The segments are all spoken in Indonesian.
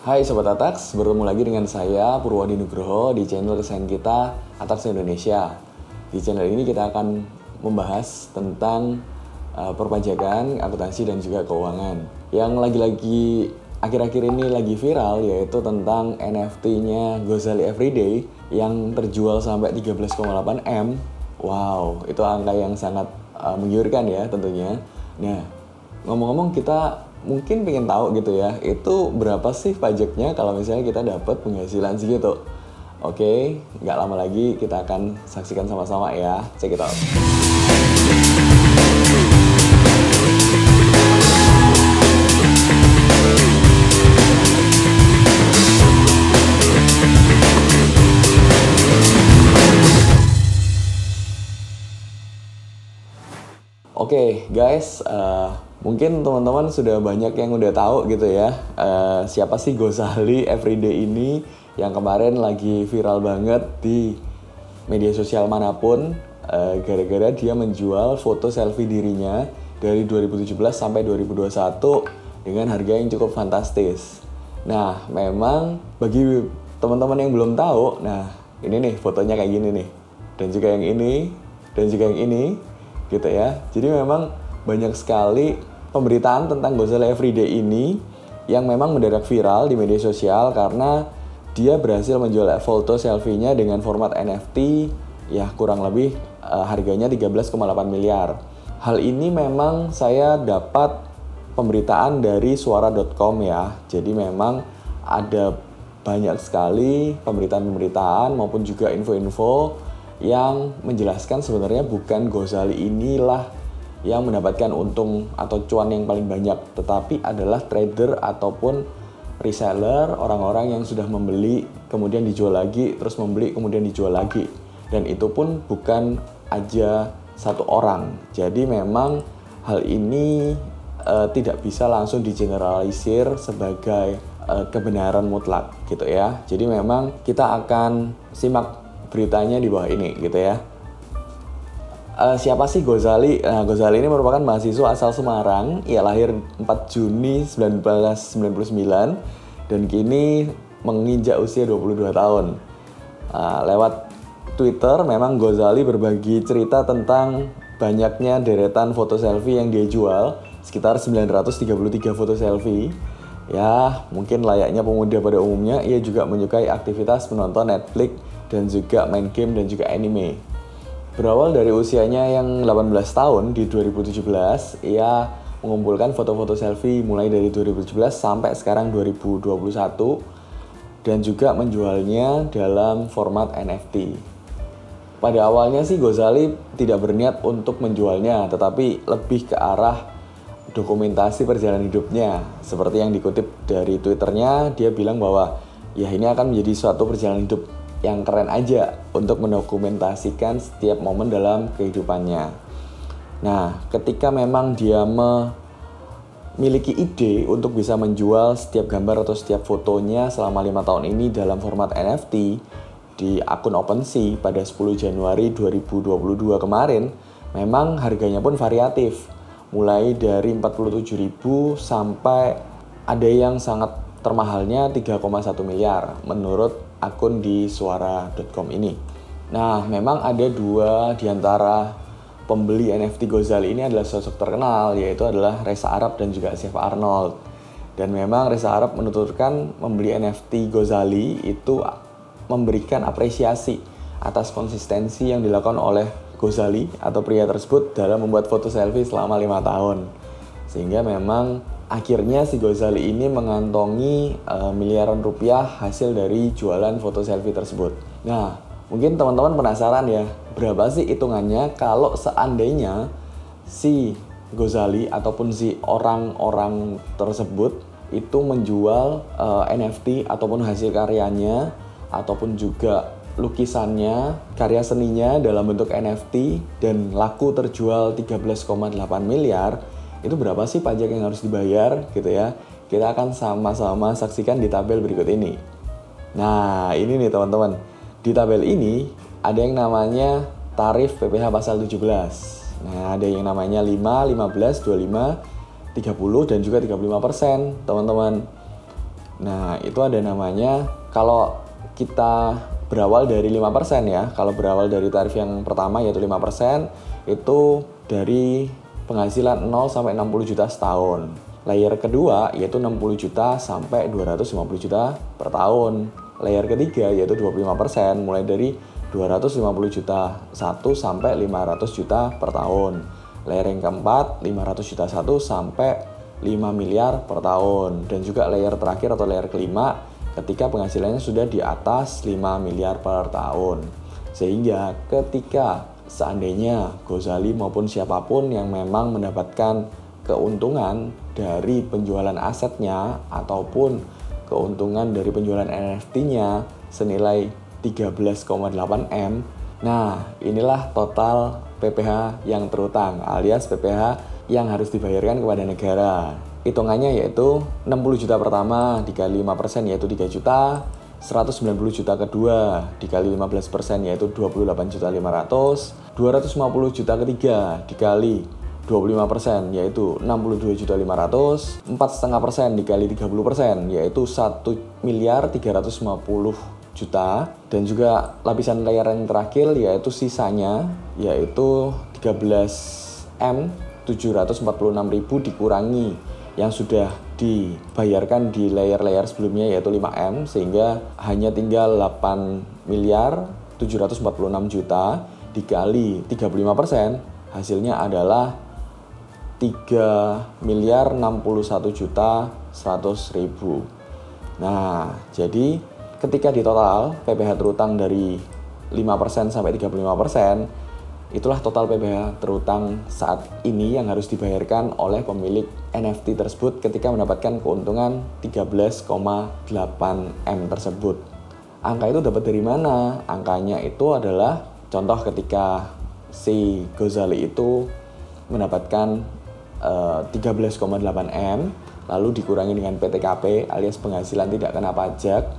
Hai Sobat Atax, bertemu lagi dengan saya Purwadi Nugroho di channel kesayangan kita Atax Indonesia. Di channel ini kita akan membahas tentang perpajakan, akuntansi dan juga keuangan. Yang lagi-lagi akhir-akhir ini lagi viral yaitu tentang NFT-nya Gozali Everyday yang terjual sampai 13,8 M. Wow, itu angka yang sangat menggiurkan ya tentunya. Nah, ngomong-ngomong kita mungkin pengen tahu gitu ya, itu berapa sih pajaknya kalau misalnya kita dapat penghasilan segitu. Oke, nggak lama lagi kita akan saksikan sama-sama ya. Check it out. Oke, guys, mungkin teman-teman sudah banyak yang udah tahu gitu ya, siapa sih Gozali Everyday ini yang kemarin lagi viral banget di media sosial manapun, gara-gara dia menjual foto selfie dirinya dari 2017 sampai 2021 dengan harga yang cukup fantastis. Nah, memang bagi teman-teman yang belum tahu, nah ini nih fotonya kayak gini nih, dan juga yang ini, dan juga yang ini, gitu ya. Jadi memang banyak sekali pemberitaan tentang Gozali Everyday ini yang memang mendadak viral di media sosial karena dia berhasil menjual foto selfie-nya dengan format NFT ya kurang lebih harganya 13,8 miliar. Hal ini memang saya dapat pemberitaan dari suara.com ya. Jadi memang ada banyak sekali pemberitaan-pemberitaan maupun juga info-info yang menjelaskan sebenarnya bukan Gozali inilah yang mendapatkan untung atau cuan yang paling banyak, tetapi adalah trader ataupun reseller, orang-orang yang sudah membeli kemudian dijual lagi, terus membeli kemudian dijual lagi. Dan itu pun bukan aja satu orang. Jadi memang hal ini tidak bisa langsung digeneralisir sebagai kebenaran mutlak gitu ya. Jadi memang kita akan simak beritanya di bawah ini gitu ya. Siapa sih Gozali? Nah, Gozali ini merupakan mahasiswa asal Semarang. Ia lahir 4 Juni 1999 dan kini menginjak usia 22 tahun. Lewat Twitter memang Gozali berbagi cerita tentang banyaknya deretan foto selfie yang dia jual, sekitar 933 foto selfie. Ya, mungkin layaknya pemuda pada umumnya, ia juga menyukai aktivitas menonton Netflix dan juga main game dan juga anime. Berawal dari usianya yang 18 tahun di 2017, ia mengumpulkan foto-foto selfie mulai dari 2017 sampai sekarang 2021 dan juga menjualnya dalam format NFT. Pada awalnya sih Gozali tidak berniat untuk menjualnya, tetapi lebih ke arah dokumentasi perjalanan hidupnya. Seperti yang dikutip dari Twitternya, dia bilang bahwa ya ini akan menjadi suatu perjalanan hidup yang keren aja untuk mendokumentasikan setiap momen dalam kehidupannya. Nah, ketika memang dia memiliki ide untuk bisa menjual setiap gambar atau setiap fotonya selama 5 tahun ini dalam format NFT di akun OpenSea pada 10 Januari 2022 kemarin, memang harganya pun variatif. Mulai dari 47.000 sampai ada yang sangat termahalnya 3,1 miliar menurut akun di suara.com ini. Nah, memang ada dua di antara pembeli NFT Gozali ini adalah sosok terkenal, yaitu adalah Reza Arab dan juga Chef Arnold. Dan memang Reza Arab menuturkan membeli NFT Gozali itu memberikan apresiasi atas konsistensi yang dilakukan oleh Gozali atau pria tersebut dalam membuat foto selfie selama 5 tahun. Sehingga memang akhirnya si Gozali ini mengantongi miliaran rupiah hasil dari jualan foto selfie tersebut. Nah, mungkin teman-teman penasaran ya, berapa sih hitungannya kalau seandainya si Gozali ataupun si orang-orang tersebut itu menjual NFT ataupun hasil karyanya ataupun juga lukisannya, karya seninya dalam bentuk NFT dan laku terjual 13,8 miliar. Itu berapa sih pajak yang harus dibayar gitu ya. Kita akan sama-sama saksikan di tabel berikut ini. Nah, ini nih teman-teman. Di tabel ini ada yang namanya tarif PPh pasal 17. Nah, ada yang namanya 5, 15, 25, 30 dan juga 35%, teman-teman. Nah, itu ada namanya, kalau kita berawal dari 5% ya, kalau berawal dari tarif yang pertama yaitu 5%, itu dari penghasilan 0 sampai 60 juta setahun. Layer kedua yaitu 60 juta sampai 250 juta per tahun. Layer ketiga yaitu 25%, mulai dari 250 juta 1 sampai 500 juta per tahun. Layer yang keempat 500 juta 1 sampai 5 miliar per tahun. Dan juga layer terakhir atau layer kelima ketika penghasilannya sudah di atas 5 miliar per tahun. Sehingga ketika seandainya Ghazali maupun siapapun yang memang mendapatkan keuntungan dari penjualan asetnya ataupun keuntungan dari penjualan NFT-nya senilai 13,8 M. Nah, inilah total PPh yang terutang alias PPh yang harus dibayarkan kepada negara. Hitungannya yaitu 60 juta pertama dikali 5% yaitu 3 juta, 190 juta kedua dikali 15% yaitu 28.500.000, 250 juta ketiga dikali 25% yaitu 62.500.000, 4,5% dikali 30% yaitu 1.350.000.000, dan juga lapisan layer yang terakhir yaitu sisanya yaitu 13M 746.000 dikurangi yang sudah dibayarkan di layer-layer sebelumnya yaitu 5M, sehingga hanya tinggal 8.746.000.000 dikali 35%, hasilnya adalah 3.061.100.000. Nah, jadi ketika di total PPh terutang dari 5% sampai 35%, itulah total PPh terutang saat ini yang harus dibayarkan oleh pemilik NFT tersebut ketika mendapatkan keuntungan 13,8 M tersebut. Angka itu dapat dari mana? Angkanya itu adalah contoh ketika si Ghazali itu mendapatkan 13,8 M lalu dikurangi dengan PTKP alias penghasilan tidak kena pajak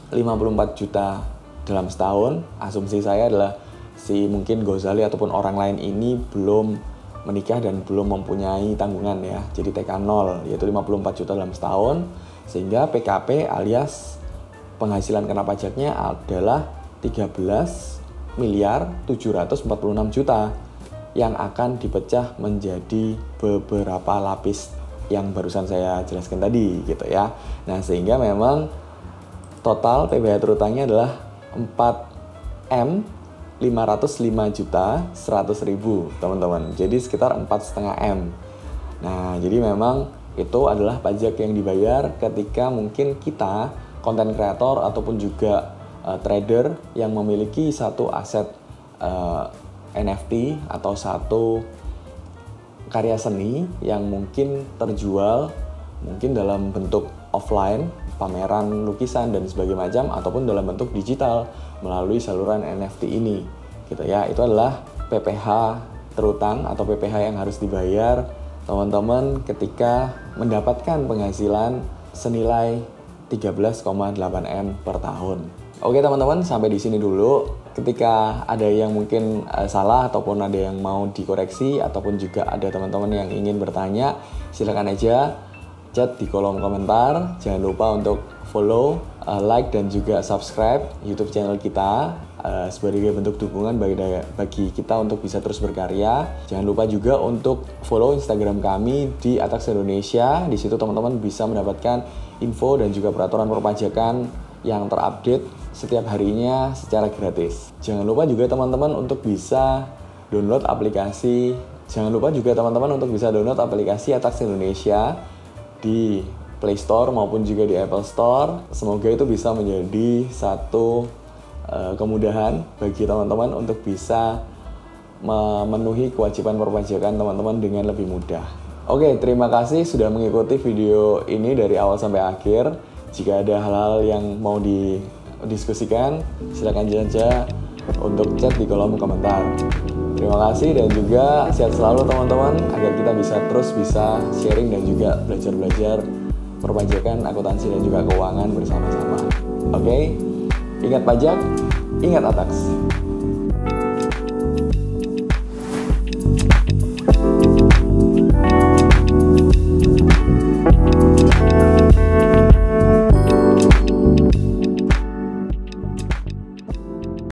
54 juta dalam setahun. Asumsi saya adalah si mungkin Ghazali ataupun orang lain ini belum menikah dan belum mempunyai tanggungan ya. Jadi TK 0 yaitu 54 juta dalam setahun, sehingga PKP alias penghasilan kena pajaknya adalah 13.746.000.000 yang akan dipecah menjadi beberapa lapis yang barusan saya jelaskan tadi gitu ya. Nah, sehingga memang total PPh terutangnya adalah 4M 505.100.000 teman-teman. Jadi sekitar 4,5 M. Nah, jadi memang itu adalah pajak yang dibayar ketika mungkin kita konten kreator ataupun juga trader yang memiliki satu aset NFT atau satu karya seni yang mungkin terjual mungkin dalam bentuk offline, pameran lukisan dan sebagainya macam, ataupun dalam bentuk digital melalui saluran NFT ini gitu ya. Itu adalah PPh terutang atau PPh yang harus dibayar teman-teman ketika mendapatkan penghasilan senilai 13,8 M per tahun. Oke teman-teman, sampai di sini dulu. Ketika ada yang mungkin salah ataupun ada yang mau dikoreksi ataupun juga ada teman-teman yang ingin bertanya, silakan aja chat di kolom komentar. Jangan lupa untuk follow, like dan juga subscribe YouTube channel kita sebagai bentuk dukungan bagi kita untuk bisa terus berkarya. Jangan lupa juga untuk follow Instagram kami di Atax Indonesia. Di situ teman-teman bisa mendapatkan info dan juga peraturan perpajakan yang terupdate setiap harinya secara gratis. Jangan lupa juga teman-teman untuk bisa download aplikasi. Jangan lupa juga teman-teman untuk bisa download aplikasi Atax Indonesia di Play Store maupun juga di Apple Store. Semoga itu bisa menjadi satu kemudahan bagi teman-teman untuk bisa memenuhi kewajiban perpajakan teman-teman dengan lebih mudah. Oke, terima kasih sudah mengikuti video ini dari awal sampai akhir. Jika ada hal-hal yang mau didiskusikan, silakan saja untuk chat di kolom komentar. Terima kasih dan juga sehat selalu teman-teman, agar kita bisa sharing dan juga belajar perpajakan, akuntansi dan juga keuangan bersama-sama. Oke, ingat pajak, ingat Atax.